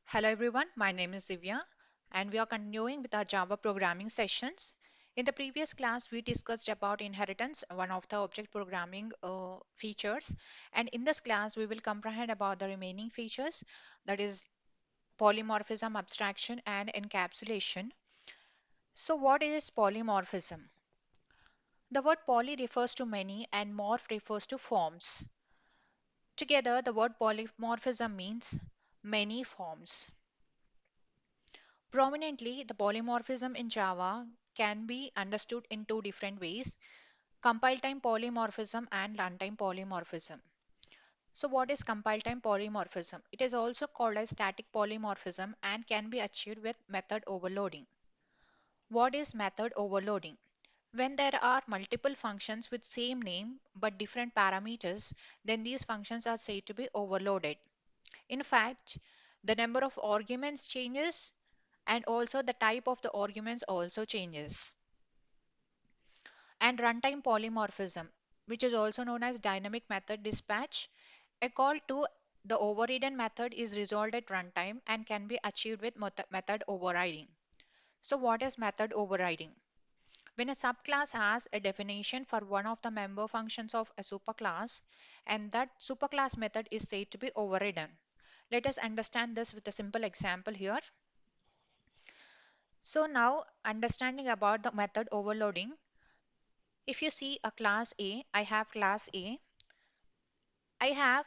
Hello everyone, my name is Divya and we are continuing with our Java programming sessions. In the previous class, we discussed about inheritance, one of the object programming features. And in this class, we will comprehend about the remaining features, that is polymorphism, abstraction, and encapsulation. So what is polymorphism? The word poly refers to many and morph refers to forms. Together, the word polymorphism means many forms. Prominently, the polymorphism in Java can be understood in two different ways, compile time polymorphism and runtime polymorphism. So what is compile time polymorphism? It is also called as static polymorphism and can be achieved with method overloading. What is method overloading? When there are multiple functions with same name but different parameters, then these functions are said to be overloaded. In fact, the number of arguments changes and also the type of the arguments also changes. And runtime polymorphism, which is also known as dynamic method dispatch, a call to the overridden method is resolved at runtime and can be achieved with method overriding. So what is method overriding? When a subclass has a definition for one of the member functions of a superclass and that superclass method is said to be overridden. Let us understand this with a simple example here. So now understanding about the method overloading, if you see a class A, I have class A. I have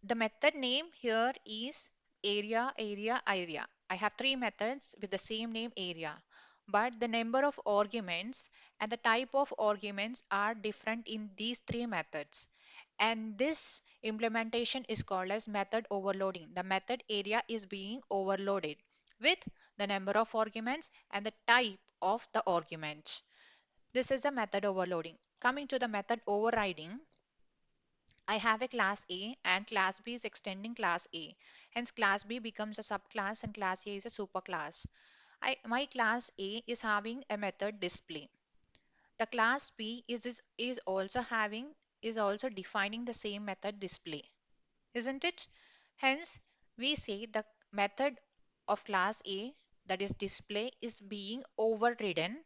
the method name here is area. I have three methods with the same name area, but the number of arguments and the type of arguments are different in these three methods. And this implementation is called as method overloading. The method area is being overloaded with the number of arguments and the type of the argument. This is the method overloading. Coming to the method overriding, I have a class A and class B is extending class A. Hence class B becomes a subclass and class A is a superclass. My class A is having a method display. The class B is also having is also defining the same method display, isn't it? Hence, we say the method of class A, that is display, is being overridden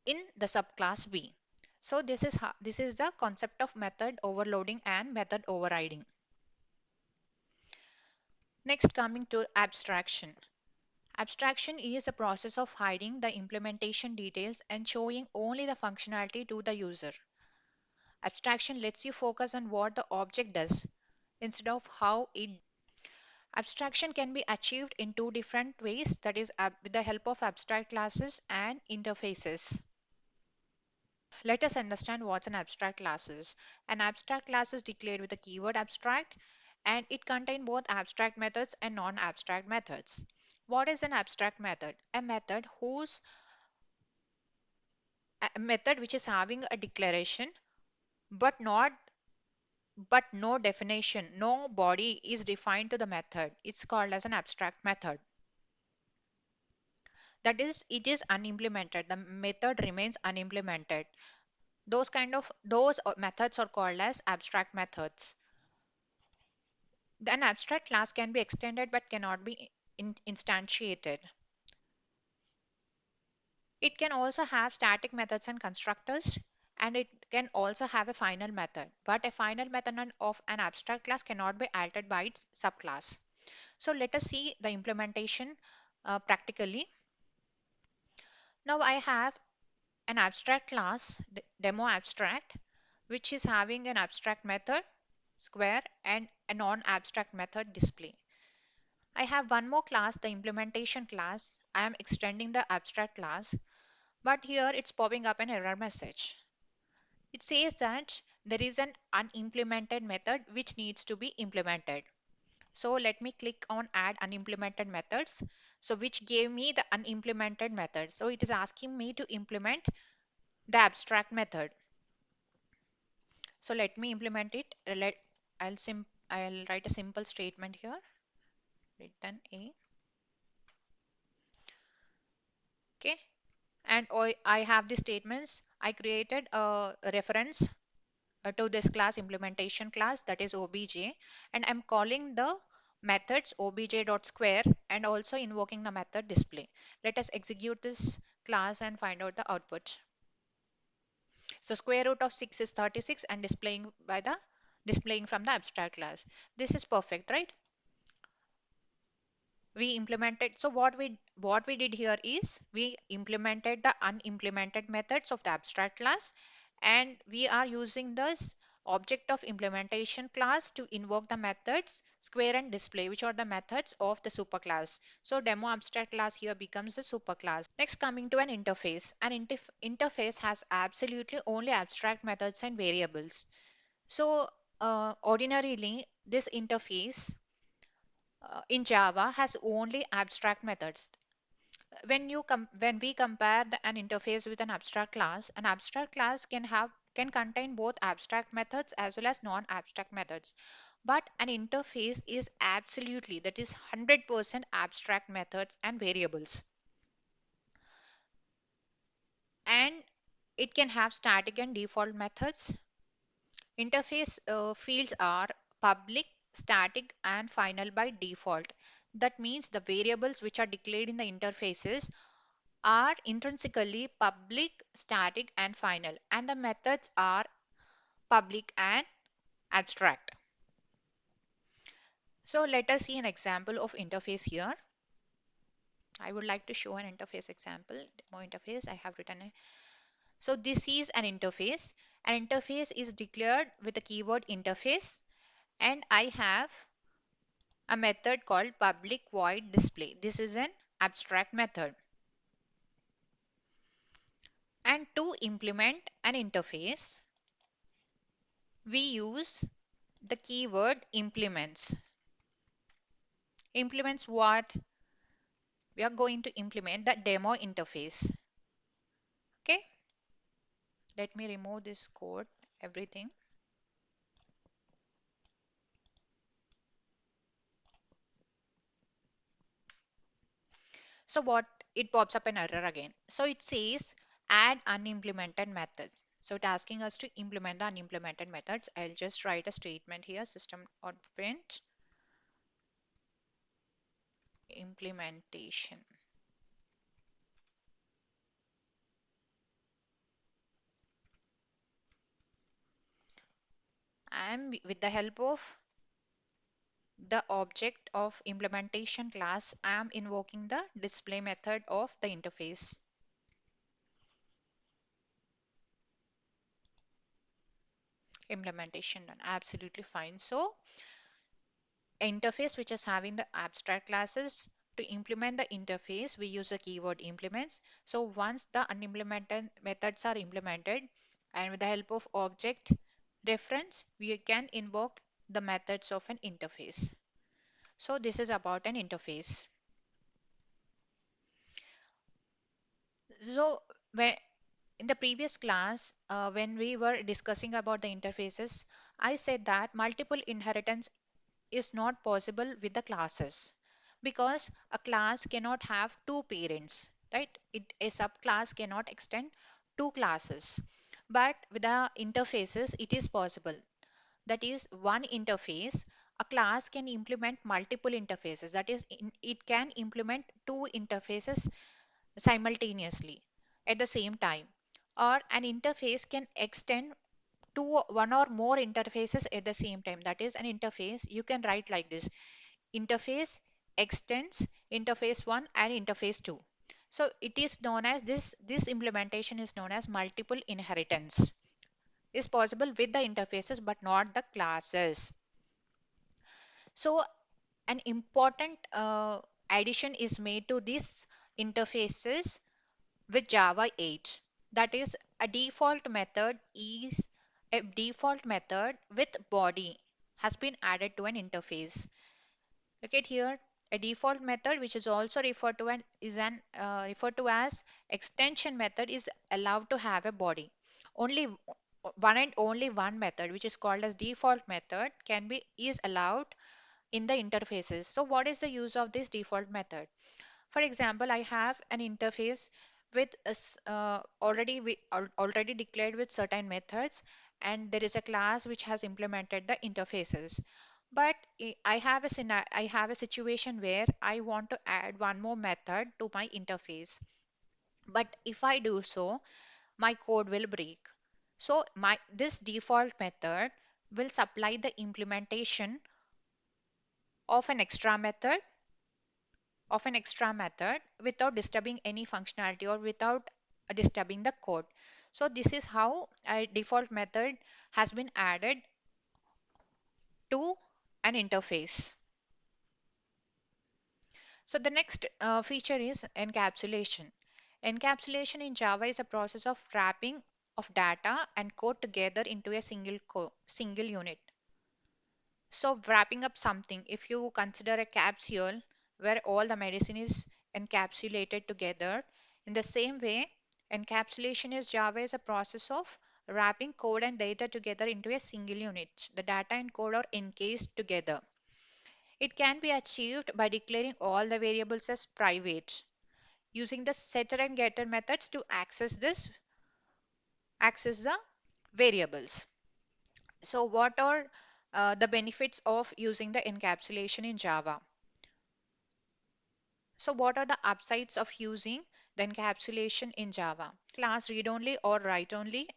in the subclass B. So this is the concept of method overloading and method overriding. Next, coming to abstraction. Abstraction is a process of hiding the implementation details and showing only the functionality to the user. Abstraction lets you focus on what the object does instead of how it. Abstraction can be achieved in two different ways, that is with the help of abstract classes and interfaces. Let us understand what's an abstract class is. An abstract class is declared with the keyword abstract and it contains both abstract methods and non-abstract methods. What is an abstract method? A method which is having a declaration but not but no definition, no body is defined to the method. It's called as an abstract method. That is, it is unimplemented. The method remains unimplemented. Those methods are called as abstract methods. An abstract class can be extended but cannot be instantiated. It can also have static methods and constructors, and it can also have a final method. But a final method of an abstract class cannot be altered by its subclass. So let us see the implementation practically. Now I have an abstract class, demo abstract, which is having an abstract method, square, and a non-abstract method display. I have one more class, the implementation class. I am extending the abstract class, but here it's popping up an error message. It says that there is an unimplemented method which needs to be implemented. So let me click on add unimplemented methods. So which gave me the unimplemented method. So it is asking me to implement the abstract method. So let me implement it. I'll write a simple statement here. Return A. Okay. And I have the statements. I created a reference to this class implementation class, that is obj, and I'm calling the methods obj.square and also invoking the method display. Let us execute this class and find out the output. So square root of 6 is 36 and displaying from the abstract class. This is perfect, right? We implemented, so what we did here is we implemented the unimplemented methods of the abstract class, and we are using this object of implementation class to invoke the methods square and display, which are the methods of the superclass. So demo abstract class here becomes the superclass. Next, coming to an interface. An interface has absolutely only abstract methods and variables. So ordinarily this interface in Java has only abstract methods. When we compare an interface with an abstract class can contain both abstract methods as well as non-abstract methods. But an interface is absolutely, that is 100% abstract methods and variables. And it can have static and default methods. Interface fields are public, static, and final by default. That means the variables which are declared in the interfaces are intrinsically public, static, and final, and the methods are public and abstract. So let us see an example of interface here. I would like to show an interface example, demo interface. I have written it. So this is an interface. An interface is declared with the keyword interface, and I have a method called public void display. This is an abstract method. And to implement an interface, we use the keyword implements. Implements what? We are going to implement the demo interface. Okay, let me remove this code, everything. So what, it pops up an error again. So it says add unimplemented methods. So it's asking us to implement the unimplemented methods. I'll just write a statement here, system.print implementation. And with the help of the object of implementation class, I am invoking the display method of the interface. Implementation done, absolutely fine. So interface which is having the abstract classes, to implement the interface we use the keyword implements. So once the unimplemented methods are implemented, and with the help of object reference we can invoke the methods of an interface. So this is about an interface. So in the previous class, when we were discussing about the interfaces, I said that multiple inheritance is not possible with the classes, because a class cannot have two parents, right? A subclass cannot extend two classes. But with the interfaces, it is possible. That is, one interface, a class can implement multiple interfaces. That is, it can implement two interfaces simultaneously at the same time, or an interface can extend to one or more interfaces at the same time. That is, an interface you can write like this: interface extends interface 1 and interface 2. So it is known as this implementation is known as multiple inheritance, is possible with the interfaces but not the classes. So an important addition is made to these interfaces with Java 8. That is, a default method with body has been added to an interface. Look at here, a default method which is also referred to as extension method is allowed to have a body. Only one and only one method, which is called as default method, can be is allowed in the interfaces. So what is the use of this default method? For example, I have an interface with already declared with certain methods, and there is a class which has implemented the interfaces. But I have a situation where I want to add one more method to my interface. But if I do so, my code will break. So my this default method will supply the implementation of an extra method without disturbing any functionality or without disturbing the code. So this is how a default method has been added to an interface. So the next feature is encapsulation. Encapsulation in Java is a process of wrapping of data and code together into a single unit. So wrapping up something, if you consider a capsule where all the medicine is encapsulated together, in the same way, encapsulation is Java is a process of wrapping code and data together into a single unit. The data and code are encased together. It can be achieved by declaring all the variables as private, using the setter and getter methods to access the variables. So what are the benefits of using the encapsulation in Java? So what are the upsides of using the encapsulation in Java? Class read only or write only.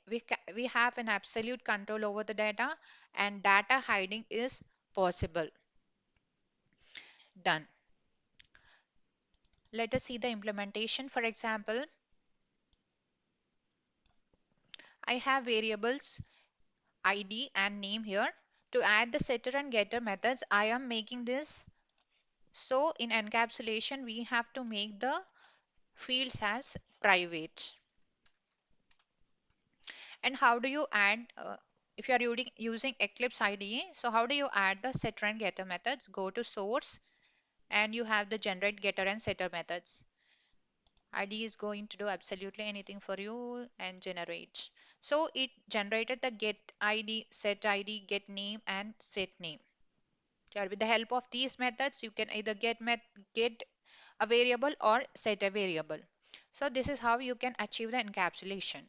We have an absolute control over the data, and data hiding is possible. Done. Let us see the implementation. For example, I have variables ID and name here. To add the setter and getter methods, I am making this. So in encapsulation, we have to make the fields as private. And how do you add, if you are using Eclipse IDE, so how do you add the setter and getter methods? Go to source and you have the generate getter and setter methods. IDE is going to do absolutely anything for you and generate. So it generated the get ID, set ID, get name and set name. Yeah, with the help of these methods, you can either get a variable or set a variable. So this is how you can achieve the encapsulation.